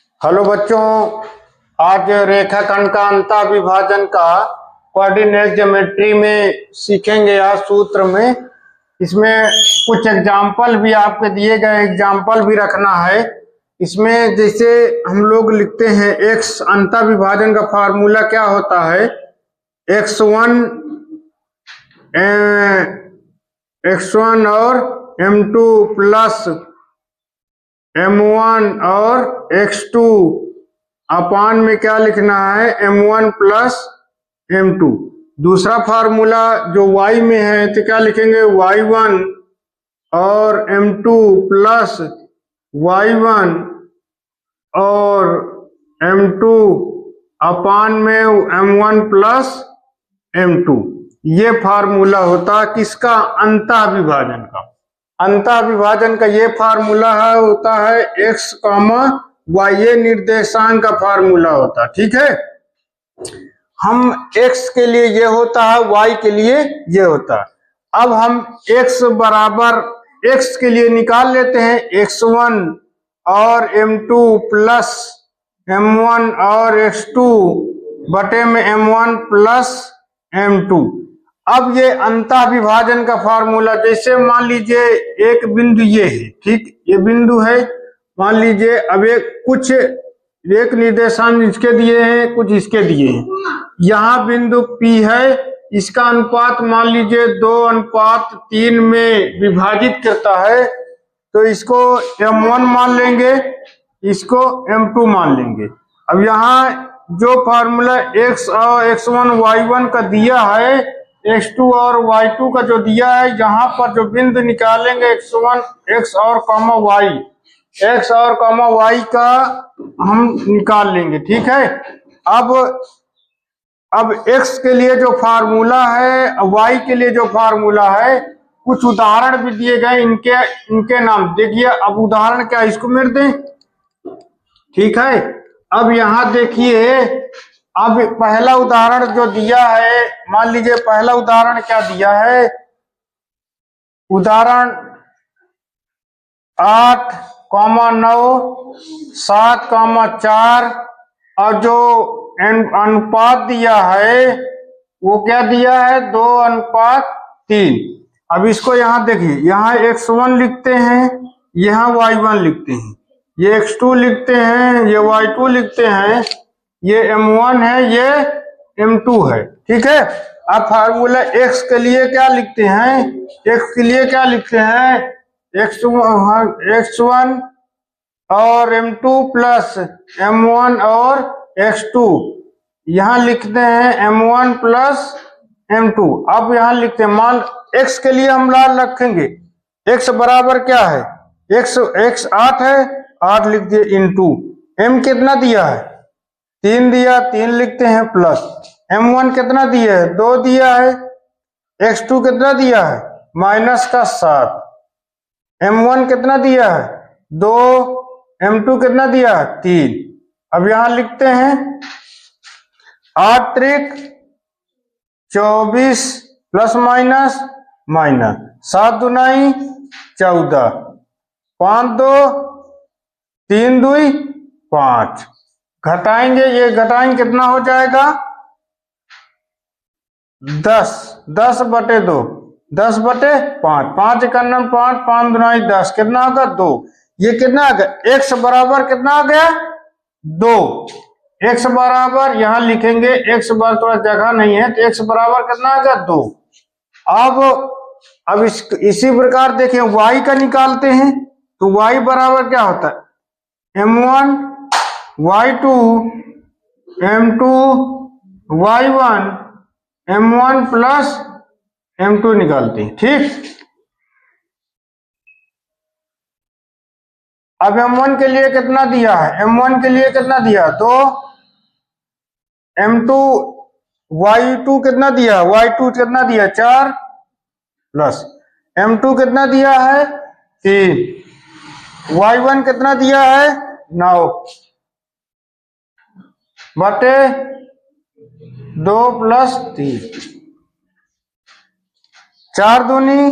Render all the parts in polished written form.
Hello बच्चों, आज रेखाखंड का अंतःविभाजन का कोऑर्डिनेट ज्योमेट्री में सीखेंगे। आज सूत्र में इसमें कुछ एग्जाम्पल भी आपके दिए गए, एग्जाम्पल भी रखना है। इसमें जैसे हम लोग लिखते हैं एक्स, अंतःविभाजन का फार्मूला क्या होता है, x1 और m2 प्लस m1 और x2 अपान में क्या लिखना है, m1 प्लस m2। दूसरा फार्मूला जो y में है तो क्या लिखेंगे, y1 और m2 प्लस y1 और m2 अपान में m1 प्लस m2। ये फार्मूला होता है किसका, अंतःविभाजन का। अंतःविभाजन का ये फार्मूला होता है x, y, ये निर्देशांक का फार्मूला होता है। ठीक है, हम x के लिए ये होता है, y के लिए ये होता है। अब हम x बराबर x के लिए निकाल लेते हैं x1 और m2 प्लस m1 और x2 बटे में m1 प्लस m2। अब ये अंतःविभाजन का फार्मूला, जैसे मान लीजिए एक बिंदु ये है, ठीक, ये बिंदु है, मान लीजिए। अब एक निर्देशांक इसके दिए हैं, कुछ इसके दिए हैं। यहाँ बिंदु P है, इसका अनुपात मान लीजिए 2:3 में विभाजित करता है, तो इसको m1 मान लेंगे, इसको m2 मान लेंगे। अब यहाँ जो फार्मूला x और x1 y1 का दिया है, x2 और y2 का जो दिया है, यहाँ पर जो बिंदु निकालेंगे x और y का हम निकाल लेंगे। ठीक है, अब x के लिए जो फार्मूला है, y के लिए जो फार्मूला है, कुछ उदाहरण भी दिए गए, इनके नाम देखिए। अब उदाहरण क्या, इसको मेर दें, ठीक है। अब यहाँ देखिए, अब पहला उदाहरण जो दिया है, मान लीजिए पहला उदाहरण क्या दिया है, उदाहरण 8, 9, 7, 4, और जो अनुपात दिया है वो क्या दिया है, 2:3। अब इसको यहाँ देखिए, यहाँ x1 लिखते हैं, यहाँ y1 लिखते हैं, ये x2 लिखते हैं, ये y2 लिखते हैं, ये m1 है, ये m2 है। ठीक है, अब फार्मूला x के लिए क्या लिखते हैं, x के लिए क्या लिखते हैं, x1 और m2 प्लस m1 और x2, यहाँ लिखते हैं m1 प्लस m2। अब यहाँ लिखते हैं, मान x के लिए हम लाल रखेंगे, x बराबर क्या है, x 8 है, 8 लिख दिए, इंटू m कितना दिया है, 3 दिया, 3 लिखते हैं, प्लस m1 कितना दिया है, 2 दिया है, x2 कितना दिया है, -7, m1 कितना दिया है, 2, m2 कितना दिया है, 3। अब यहां लिखते हैं 8 त्रिक 24 प्लस माइनस 7 दूनाई 14, 5 2, 3 2 5। घटाएंगे, ये घटाएंगे कितना हो जाएगा, 10 बटे 2, 10 बटे 5, 5 1 5, 5 दूनाई 10, कितना होगा 2। ये कितना आ गया, x बराबर कितना आ गया, 2। x बराबर यहाँ लिखेंगे, x बराबर, थोड़ा जगह नहीं है, तो x बराबर कितना आ गया, 2। अब इसी प्रकार देखिए y का निकालते हैं, तो y बराबर क्या होता है, m1 y2 m2 y1 m1 plus m2 निकालते हैं। ठीक, अब m1 के लिए कितना दिया है, m1 के लिए कितना दिया, तो m2 y2 कितना दिया, y2 कितना दिया, 4, प्लस m2 कितना दिया है, 3, y1 कितना दिया है, 9, बटे 2 प्लस 3, 4 दूनी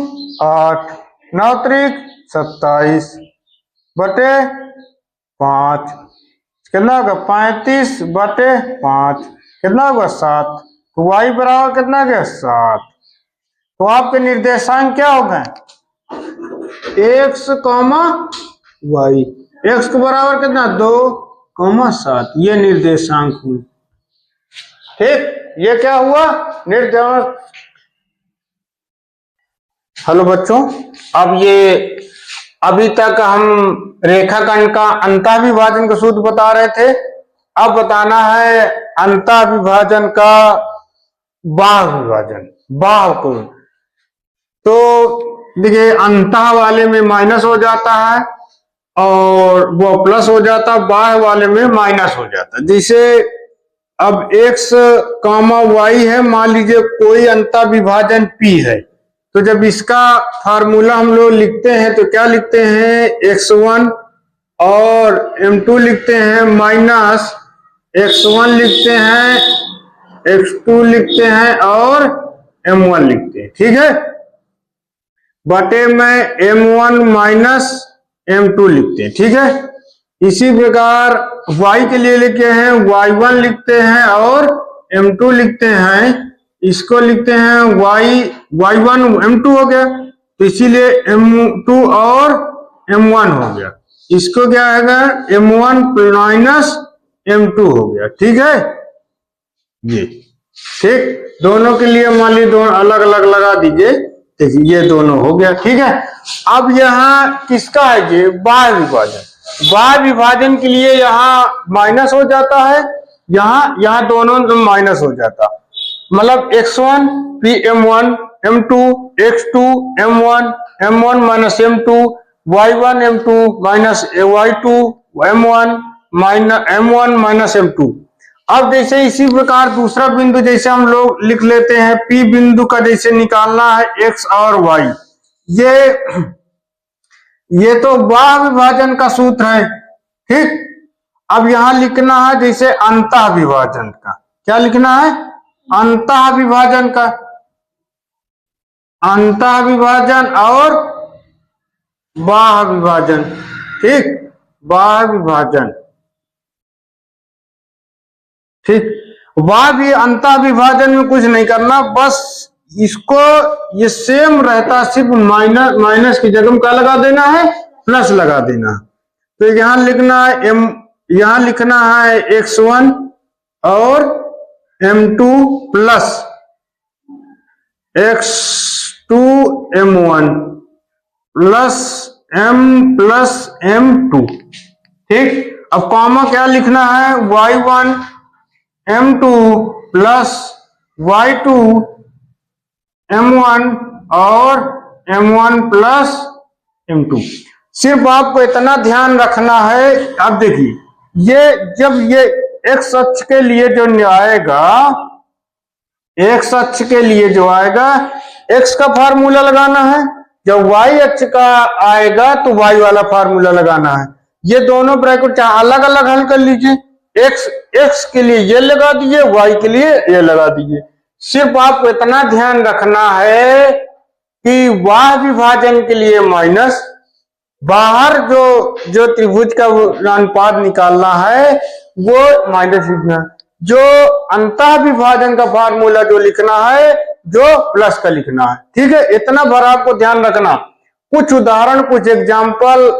8, 9 त्रिक 27 बटे 5, कितना होगा 35/5, कितना होगा 7। तो y बराबर कितना गया 7। तो आपके निर्देशांक क्या हो गए x, y। x के बराबर कितना 2, 7, ये निर्देशांक हुए। ठीक, ये क्या हुआ निर्देशांक। हेलो बच्चों, अब ये अभी तक हम रेखाखंड का अंतःविभाजन का सूत्र बता रहे थे। अब बताना है अंतःविभाजन का बाह्य विभाजन, बाह्य को। तो देखिए अंतः वाले में माइनस हो जाता है और वो प्लस हो जाता है, बाह्य वाले में माइनस हो जाता है। जैसे अब x, y है, मान लीजिए कोई अंतःविभाजन p है, तो जब इसका फार्मूला हम लोग लिखते हैं तो क्या लिखते हैं x1 और m2 लिखते हैं, माइनस x1 लिखते हैं, x2 लिखते हैं और m1 लिखते हैं। ठीक है, बटे में m1 माइनस m2 लिखते हैं। ठीक है, इसी प्रकार y के लिए लिखे हैं, y1 लिखते हैं और m2 लिखते हैं। इसको लिखते हैं y1 m2 हो गया, तो इसीलिए m2 और m1 हो गया। इसको क्या आएगा m1 माइनस m2 हो गया। ठीक है, ये ठीक, दोनों के लिए मान लीजिए दोनों अलग अलग लगा दीजिए। देखिए ये दोनों हो गया। ठीक है, अब यहाँ किसका है ये बाह्य विभाजन। बाह्य विभाजन के लिए यहाँ माइनस हो जाता है, यहाँ दोनों माइनस हो जाता, मतलब x1 p m1 m2 x2 m1 minus m2 y1 m2 minus y2 m1 minus m2। अब जैसे इसी प्रकार दूसरा बिंदु जैसे हम लोग लिख लेते हैं, P बिंदु का जैसे निकालना है x और y। ये तो बाह्य विभाजन का सूत्र है। ठीक, अब यहां लिखना है जैसे अंतःविभाजन का। क्या लिखना है अंतःविभाजन का, अंतःविभाजन और बाह्य विभाजन। ठीक, बाह्य विभाजन। ठीक, वह भी अंतःविभाजन में कुछ नहीं करना, बस इसको ये सेम रहता, सिर्फ माइनस की जगह में क्या लगा देना है प्लस लगा देना। तो यहां लिखना है यहां लिखना है x1 और m2 plus x2 m1 plus m2। ठीक, अब कॉमा क्या लिखना है y1 m2 plus y2 m1 और m1 प्लस m2। सिर्फ आपको इतना ध्यान रखना है। अब देखिए ये जब ये x अक्ष के लिए जो आएगा, x अक्ष के लिए जो आएगा x का फार्मूला लगाना है, जब y अक्ष का आएगा तो y वाला फार्मूला लगाना है। ये दोनों ब्रैकेट अलग अलग हल कर लीजिए, x के लिए ये लगा दीजिए, y के लिए ये लगा दीजिए। सिर्फ आपको इतना ध्यान रखना है कि बाह्य विभाजन के लिए माइनस, बाहर जो त्रिभुज का अनुपात निकालना है वो माइनस लिखना, जो अंतःविभाजन का फार्मूला जो लिखना है जो प्लस का लिखना है। ठीक है, इतना भर आपको ध्यान रखना। कुछ उदाहरण कुछ एग्जाम्पल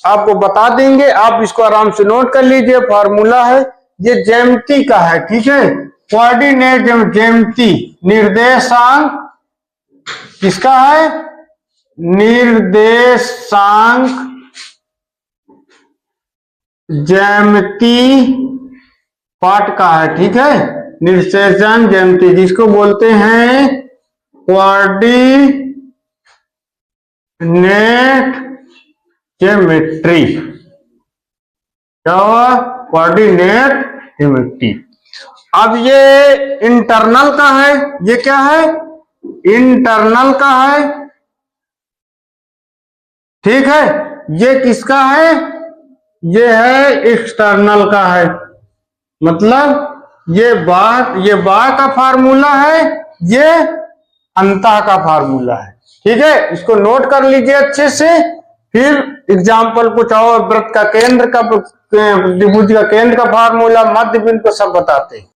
आपको बता देंगे, आप इसको आराम से नोट कर लीजिए। फार्मूला है ये ज्यामिति का है। ठीक है, कोऑर्डिनेट ज्यामिति, निर्देशांक किसका है निर्देशांक ज्यामिति पाठ का है। ठीक है, निर्देशांक ज्यामिति जिसको बोलते हैं कोऑर्डिनेट ज्योमेट्री, क्या हुआ कोऑर्डिनेट ज्योमेट्री। अब ये इंटरनल का है, ये क्या है इंटरनल का है। ठीक है, ये किसका है ये है एक्सटर्नल का है, मतलब ये बाह्य का फार्मूला है, ये अंतः का फार्मूला है। ठीक है, इसको नोट कर लीजिए अच्छे से, फिर एग्जाम्पल कुछ और, वृत्त का केंद्र का, त्रिभुज का केंद्र का फार्मूला, मध्य बिंदु को सब बताते हैं।